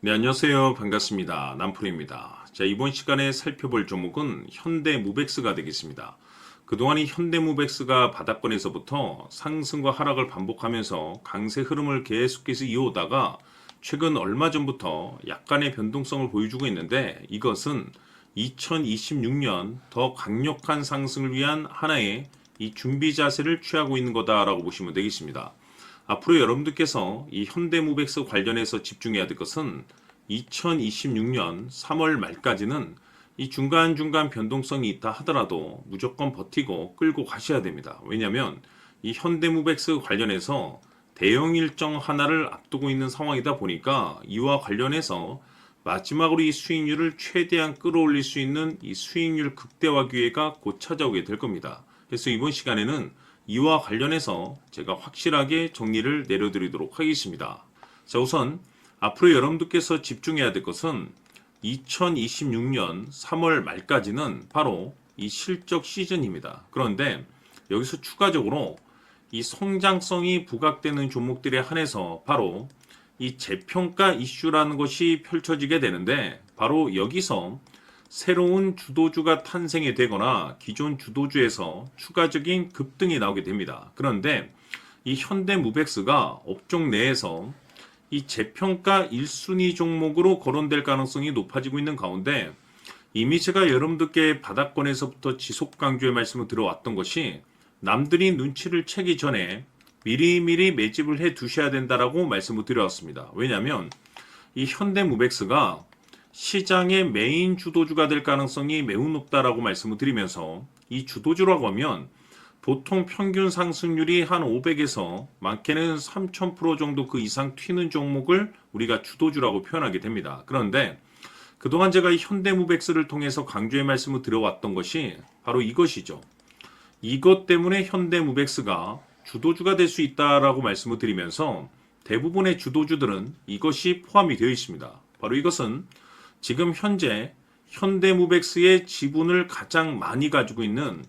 네, 안녕하세요. 반갑습니다. 남풀입니다. 자, 이번 시간에 살펴볼 종목은 현대무백스가 되겠습니다. 그동안 이 현대무백스가 바닥권에서부터 상승과 하락을 반복하면서 강세 흐름을 계속해서 이어오다가 최근 얼마 전부터 약간의 변동성을 보여주고 있는데, 이것은 2026년 더 강력한 상승을 위한 하나의 이 준비 자세를 취하고 있는 거다라고 보시면 되겠습니다. 앞으로 여러분들께서 이 현대무백스 관련해서 집중해야 될 것은 2026년 3월 말까지는 이 중간중간 변동성이 있다 하더라도 무조건 버티고 끌고 가셔야 됩니다. 왜냐하면 이 현대무백스 관련해서 대형 일정 하나를 앞두고 있는 상황이다 보니까 이와 관련해서 마지막으로 이 수익률을 최대한 끌어올릴 수 있는 이 수익률 극대화 기회가 곧 찾아오게 될 겁니다. 그래서 이번 시간에는 이와 관련해서 제가 확실하게 정리를 내려드리도록 하겠습니다. 자, 우선 앞으로 여러분들께서 집중해야 될 것은 2026년 3월 말까지는 바로 이 실적 시즌입니다. 그런데 여기서 추가적으로 이 성장성이 부각되는 종목들에 한해서 바로 이 재평가 이슈라는 것이 펼쳐지게 되는데, 바로 여기서 새로운 주도주가 탄생이 되거나 기존 주도주에서 추가적인 급등이 나오게 됩니다. 그런데 이 현대무백스가 업종 내에서 이 재평가 1순위 종목으로 거론될 가능성이 높아지고 있는 가운데, 이미 제가 여러분들께 바닥권에서부터 지속 강조의 말씀을 들어왔던 것이 남들이 눈치를 채기 전에 미리미리 매집을 해 두셔야 된다라고 말씀을 드려왔습니다. 왜냐하면 이 현대무백스가 시장의 메인 주도주가 될 가능성이 매우 높다라고 말씀을 드리면서, 이 주도주라고 하면 보통 평균 상승률이 한 500에서 많게는 3000% 정도 그 이상 튀는 종목을 우리가 주도주라고 표현하게 됩니다. 그런데 그동안 제가 이 현대무백스를 통해서 강조의 말씀을 드려왔던 것이 바로 이것이죠. 이것 때문에 현대무백스가 주도주가 될 수 있다라고 말씀을 드리면서 대부분의 주도주들은 이것이 포함이 되어 있습니다. 바로 이것은 지금 현재 현대무백스의 지분을 가장 많이 가지고 있는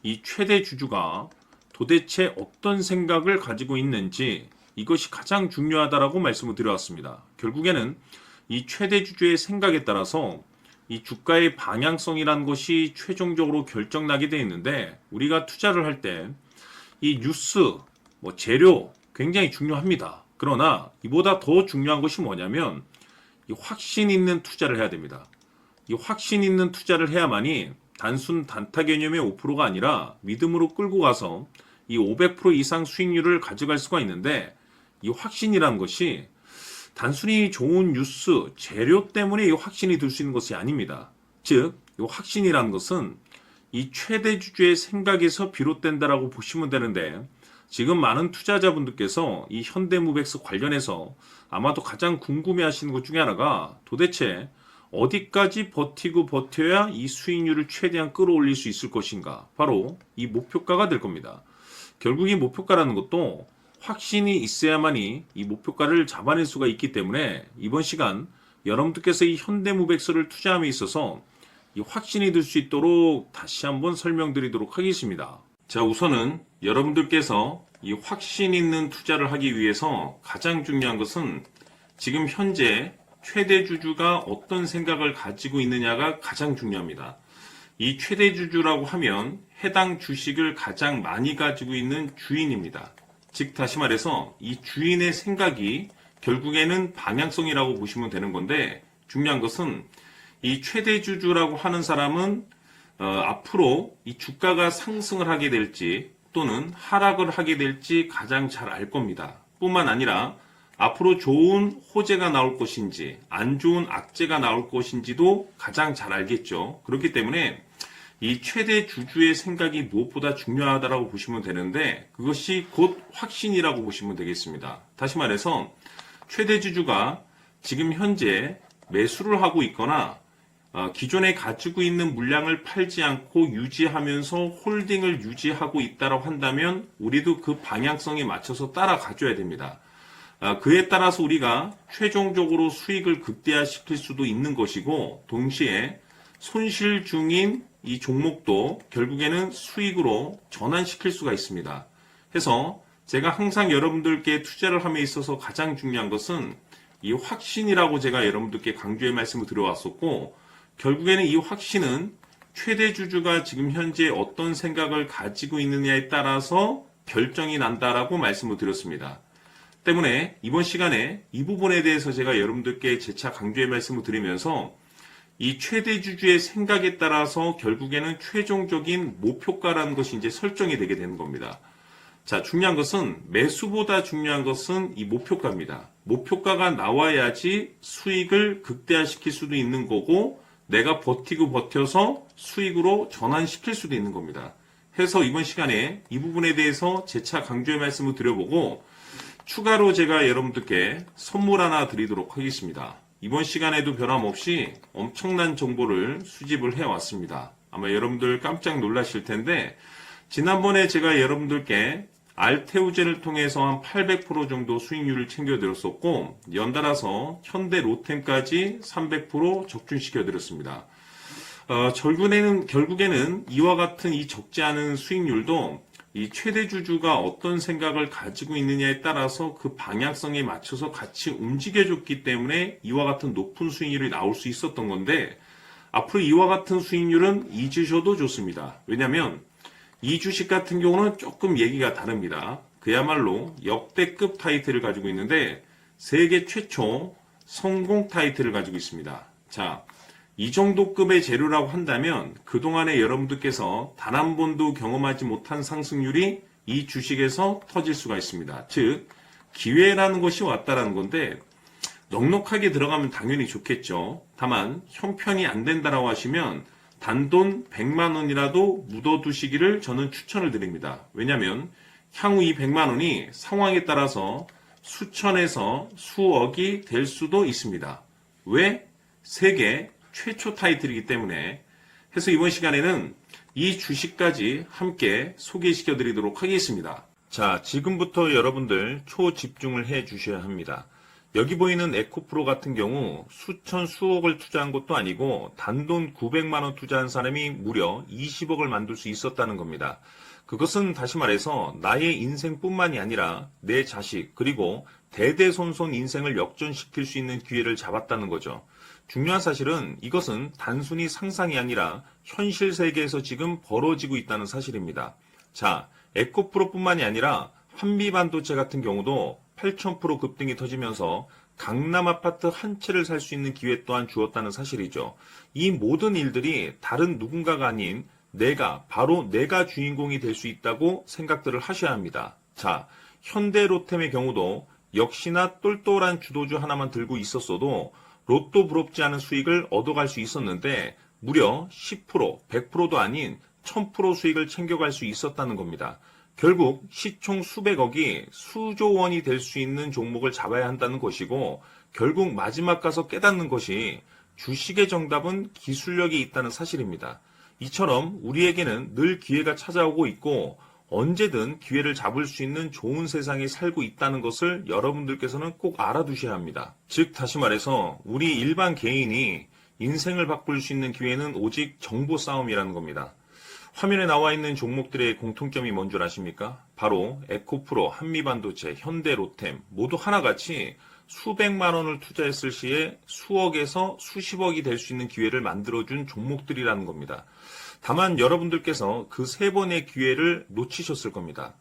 이 최대 주주가 도대체 어떤 생각을 가지고 있는지, 이것이 가장 중요하다라고 말씀을 드려왔습니다. 결국에는 이 최대 주주의 생각에 따라서 이 주가의 방향성이라는 것이 최종적으로 결정나게 되어 있는데, 우리가 투자를 할 때 이 뉴스, 재료 굉장히 중요합니다. 그러나 이보다 더 중요한 것이 뭐냐면 이 확신 있는 투자를 해야 됩니다. 이 확신 있는 투자를 해야만이 단순 단타 개념의 5%가 아니라 믿음으로 끌고 가서 이 500% 이상 수익률을 가져갈 수가 있는데, 이 확신이라는 것이 단순히 좋은 뉴스, 재료 때문에 이 확신이 들 수 있는 것이 아닙니다. 즉, 이 확신이라는 것은 이 최대 주주의 생각에서 비롯된다라고 보시면 되는데, 지금 많은 투자자분들께서 이 현대무백스 관련해서 아마도 가장 궁금해하시는 것 중에 하나가 도대체 어디까지 버티고 버텨야 이 수익률을 최대한 끌어올릴 수 있을 것인가, 바로 이 목표가가 될 겁니다. 결국 이 목표가라는 것도 확신이 있어야만이 이 목표가를 잡아낼 수가 있기 때문에, 이번 시간 여러분들께서 이 현대무백스를 투자함에 있어서 이 확신이 들 수 있도록 다시 한번 설명드리도록 하겠습니다. 자, 우선은 여러분들께서 이 확신 있는 투자를 하기 위해서 가장 중요한 것은 지금 현재 최대 주주가 어떤 생각을 가지고 있느냐가 가장 중요합니다. 이 최대 주주라고 하면 해당 주식을 가장 많이 가지고 있는 주인입니다. 즉, 다시 말해서 이 주인의 생각이 결국에는 방향성이라고 보시면 되는 건데, 중요한 것은 이 최대 주주라고 하는 사람은 앞으로 이 주가가 상승을 하게 될지 또는 하락을 하게 될지 가장 잘 알 겁니다. 뿐만 아니라 앞으로 좋은 호재가 나올 것인지 안 좋은 악재가 나올 것인지도 가장 잘 알겠죠. 그렇기 때문에 이 최대 주주의 생각이 무엇보다 중요하다고 보시면 되는데, 그것이 곧 확신이라고 보시면 되겠습니다. 다시 말해서 최대 주주가 지금 현재 매수를 하고 있거나 기존에 가지고 있는 물량을 팔지 않고 유지하면서 홀딩을 유지하고 있다고 한다면 우리도 그 방향성에 맞춰서 따라가줘야 됩니다. 그에 따라서 우리가 최종적으로 수익을 극대화시킬 수도 있는 것이고, 동시에 손실 중인 이 종목도 결국에는 수익으로 전환시킬 수가 있습니다. 해서 제가 항상 여러분들께 투자를 함에 있어서 가장 중요한 것은 이 확신이라고 제가 여러분들께 강조의 말씀을 드려왔었고, 결국에는 이 확신은 최대 주주가 지금 현재 어떤 생각을 가지고 있느냐에 따라서 결정이 난다라고 말씀을 드렸습니다. 때문에 이번 시간에 이 부분에 대해서 제가 여러분들께 재차 강조의 말씀을 드리면서 이 최대 주주의 생각에 따라서 결국에는 최종적인 목표가라는 것이 이제 설정이 되게 되는 겁니다. 자, 중요한 것은 매수보다 중요한 것은 이 목표가입니다. 목표가가 나와야지 수익을 극대화시킬 수도 있는 거고 내가 버티고 버텨서 수익으로 전환시킬 수도 있는 겁니다. 해서 이번 시간에 이 부분에 대해서 재차 강조의 말씀을 드려보고 추가로 제가 여러분들께 선물 하나 드리도록 하겠습니다. 이번 시간에도 변함없이 엄청난 정보를 수집을 해왔습니다. 아마 여러분들 깜짝 놀라실 텐데 지난번에 제가 여러분들께 알테우제를 통해서 한 800% 정도 수익률을 챙겨드렸었고 연달아서 현대 로템까지 300% 적중시켜드렸습니다. 결국에는 이와 같은 이 적지 않은 수익률도 이 최대 주주가 어떤 생각을 가지고 있느냐에 따라서 그 방향성에 맞춰서 같이 움직여줬기 때문에 이와 같은 높은 수익률이 나올 수 있었던 건데 앞으로 이와 같은 수익률은 잊으셔도 좋습니다. 왜냐하면 이 주식 같은 경우는 조금 얘기가 다릅니다. 그야말로 역대급 타이틀을 가지고 있는데 세계 최초 성공 타이틀을 가지고 있습니다. 자, 이 정도 급의 재료라고 한다면 그동안에 여러분들께서 단 한 번도 경험하지 못한 상승률이 이 주식에서 터질 수가 있습니다. 즉 기회라는 것이 왔다라는 건데 넉넉하게 들어가면 당연히 좋겠죠. 다만 형편이 안 된다라고 하시면 단돈 100만 원이라도 묻어두시기를 저는 추천을 드립니다. 왜냐하면 향후 이 100만 원이 상황에 따라서 수천에서 수억이 될 수도 있습니다. 왜? 세계 최초 타이틀이기 때문에. 해서 이번 시간에는 이 주식까지 함께 소개시켜 드리도록 하겠습니다. 자, 지금부터 여러분들 초집중을 해 주셔야 합니다. 여기 보이는 에코프로 같은 경우 수천 수억을 투자한 것도 아니고 단돈 900만 원 투자한 사람이 무려 20억을 만들 수 있었다는 겁니다. 그것은 다시 말해서 나의 인생뿐만이 아니라 내 자식 그리고 대대손손 인생을 역전시킬 수 있는 기회를 잡았다는 거죠. 중요한 사실은 이것은 단순히 상상이 아니라 현실 세계에서 지금 벌어지고 있다는 사실입니다. 자, 에코프로뿐만이 아니라 한미반도체 같은 경우도 8,000% 급등이 터지면서 강남 아파트 한 채를 살 수 있는 기회 또한 주었다는 사실이죠. 이 모든 일들이 다른 누군가가 아닌 바로 내가 주인공이 될 수 있다고 생각들을 하셔야 합니다. 자, 현대로템의 경우도 역시나 똘똘한 주도주 하나만 들고 있었어도 로또 부럽지 않은 수익을 얻어갈 수 있었는데 무려 10%, 100%도 아닌 1000% 수익을 챙겨갈 수 있었다는 겁니다. 결국 시총 수백억이 수조 원이 될 수 있는 종목을 잡아야 한다는 것이고 결국 마지막 가서 깨닫는 것이 주식의 정답은 기술력이 있다는 사실입니다. 이처럼 우리에게는 늘 기회가 찾아오고 있고 언제든 기회를 잡을 수 있는 좋은 세상에 살고 있다는 것을 여러분들께서는 꼭 알아두셔야 합니다. 즉 다시 말해서 우리 일반 개인이 인생을 바꿀 수 있는 기회는 오직 정보 싸움이라는 겁니다. 화면에 나와 있는 종목들의 공통점이 뭔 줄 아십니까? 바로 에코프로, 한미반도체, 현대로템 모두 하나같이 수백만 원을 투자했을 시에 수억에서 수십억이 될 수 있는 기회를 만들어준 종목들이라는 겁니다. 다만 여러분들께서 그 세 번의 기회를 놓치셨을 겁니다.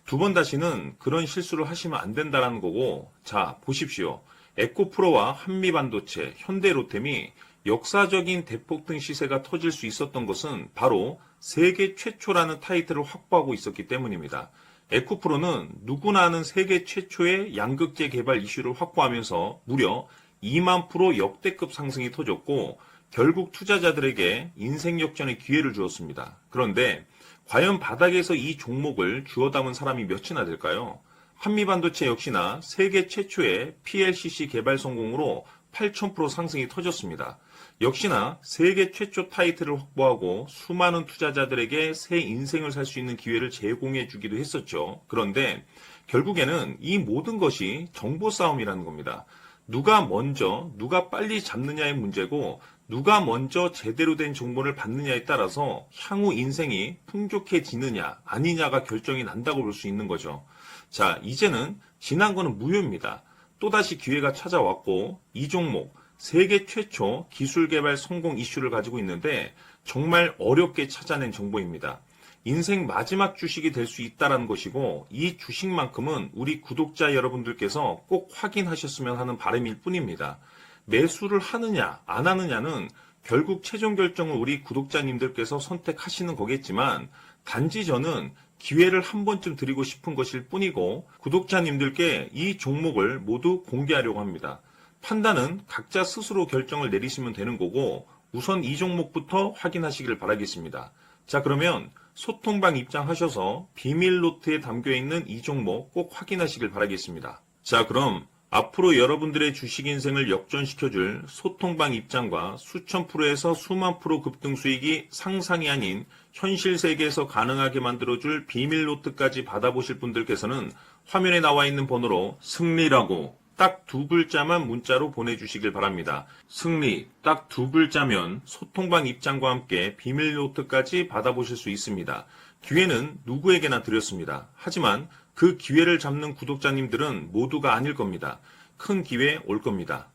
두 번 다시는 그런 실수를 하시면 안 된다는 거고, 자 보십시오. 에코프로와 한미반도체, 현대로템이 역사적인 대폭등 시세가 터질 수 있었던 것은 바로 세계 최초라는 타이틀을 확보하고 있었기 때문입니다. 에코프로는 누구나 아는 세계 최초의 양극재 개발 이슈를 확보하면서 무려 2만 % 역대급 상승이 터졌고 결국 투자자들에게 인생 역전의 기회를 주었습니다. 그런데 과연 바닥에서 이 종목을 주워 담은 사람이 몇이나 될까요? 한미반도체 역시나 세계 최초의 PLCC 개발 성공으로 8,000% 상승이 터졌습니다. 역시나 세계 최초 타이틀을 확보하고 수많은 투자자들에게 새 인생을 살 수 있는 기회를 제공해 주기도 했었죠. 그런데 결국에는 이 모든 것이 정보 싸움이라는 겁니다. 누가 먼저, 누가 빨리 잡느냐의 문제고 누가 먼저 제대로 된 정보를 받느냐에 따라서 향후 인생이 풍족해지느냐 아니냐가 결정이 난다고 볼 수 있는 거죠. 자, 이제는 지난 거는 무효입니다. 또다시 기회가 찾아왔고 이 종목 세계 최초 기술 개발 성공 이슈를 가지고 있는데 정말 어렵게 찾아낸 정보입니다. 인생 마지막 주식이 될 수 있다는 것이고 이 주식만큼은 우리 구독자 여러분들께서 꼭 확인하셨으면 하는 바람일 뿐입니다. 매수를 하느냐 안 하느냐는 결국 최종 결정을 우리 구독자님들께서 선택하시는 거겠지만 단지 저는 기회를 한 번쯤 드리고 싶은 것일 뿐이고 구독자님들께 이 종목을 모두 공개하려고 합니다. 판단은 각자 스스로 결정을 내리시면 되는 거고 우선 이 종목부터 확인하시길 바라겠습니다. 자, 그러면 소통방 입장하셔서 비밀 노트에 담겨있는 이 종목 꼭 확인하시길 바라겠습니다. 자, 그럼 앞으로 여러분들의 주식 인생을 역전시켜줄 소통방 입장과 수천 프로에서 수만 프로 급등 수익이 상상이 아닌 현실 세계에서 가능하게 만들어줄 비밀 노트까지 받아보실 분들께서는 화면에 나와 있는 번호로 승리라고 딱 두 글자만 문자로 보내주시길 바랍니다. 승리 딱 두 글자면 소통방 입장과 함께 비밀 노트까지 받아보실 수 있습니다. 기회는 누구에게나 드렸습니다. 하지만 그 기회를 잡는 구독자님들은 모두가 아닐 겁니다. 큰 기회 올 겁니다.